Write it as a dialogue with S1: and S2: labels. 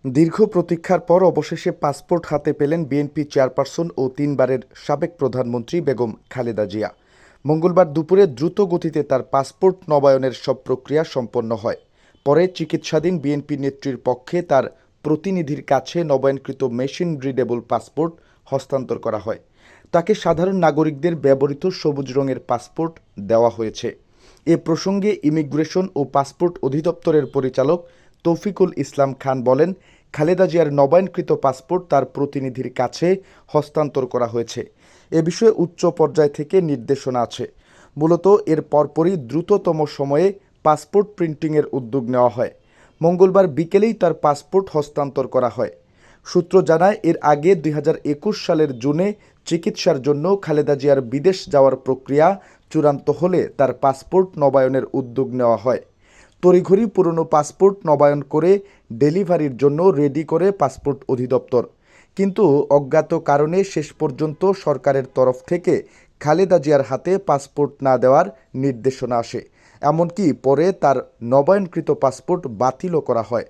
S1: দীর্ঘ প্রতীক্ষার পর অবশেষে পাসপোর্ট হাতে পেলেন বিএনপি চেয়ারপারসন ও ৩ বারের সাবেক প্রধানমন্ত্রী বেগম খালেদা জিয়া। মঙ্গলবার দুপুরে দ্রুত গতিতে তার পাসপোর্ট নবায়নের সব প্রক্রিয়া সম্পন্ন হয়। পরে চিকিৎসাধীন বিএনপি নেত্রীর পক্ষে তার প্রতিনিধির কাছে নবায়নকৃত মেশিন রিডেবল পাসপোর্ট হস্তান্তর করা হয়। তাকে সাধারণ নাগরিকদের ব্যবহৃত সবুজ রঙের পাসপোর্ট দেওয়া হয়েছে। এ প্রসঙ্গে ইমিগ্রেশন ও পাসপোর্ট অধিদপ্তরের পরিচালক তৌফিকুল ইসলাম খান বলেন, খালেদা জিয়ার নবায়নকৃত পাসপোর্ট তার প্রতিনিধির কাছে হস্তান্তর করা হয়েছে। এ বিষয়ে উচ্চ পর্যায় থেকে নির্দেশনা আছে। মূলত এর পরপরই দ্রুততম সময়ে পাসপোর্ট প্রিন্টিংয়ের উদ্যোগ নেওয়া হয়। মঙ্গলবার বিকেলেই তার পাসপোর্ট হস্তান্তর করা হয়। সূত্র জানায়, এর আগে ২০২১ সালের জুনে চিকিৎসার জন্য খালেদা জিয়ার বিদেশ যাওয়ার প্রক্রিয়া চূড়ান্ত হলে তার পাসপোর্ট নবায়নের উদ্যোগ নেওয়া হয়। তড়িঘড়ি পুরনো পাসপোর্ট নবায়ন করে ডেলিভারির জন্য রেডি করে পাসপোর্ট অধিদপ্তর। কিন্তু অজ্ঞাত কারণে শেষ পর্যন্ত সরকারের তরফ থেকে খালেদা জিয়ার হাতে পাসপোর্ট না দেওয়ার নির্দেশনা আসে। এমনকি পরে তার নবায়নকৃত পাসপোর্ট বাতিলও করা হয়।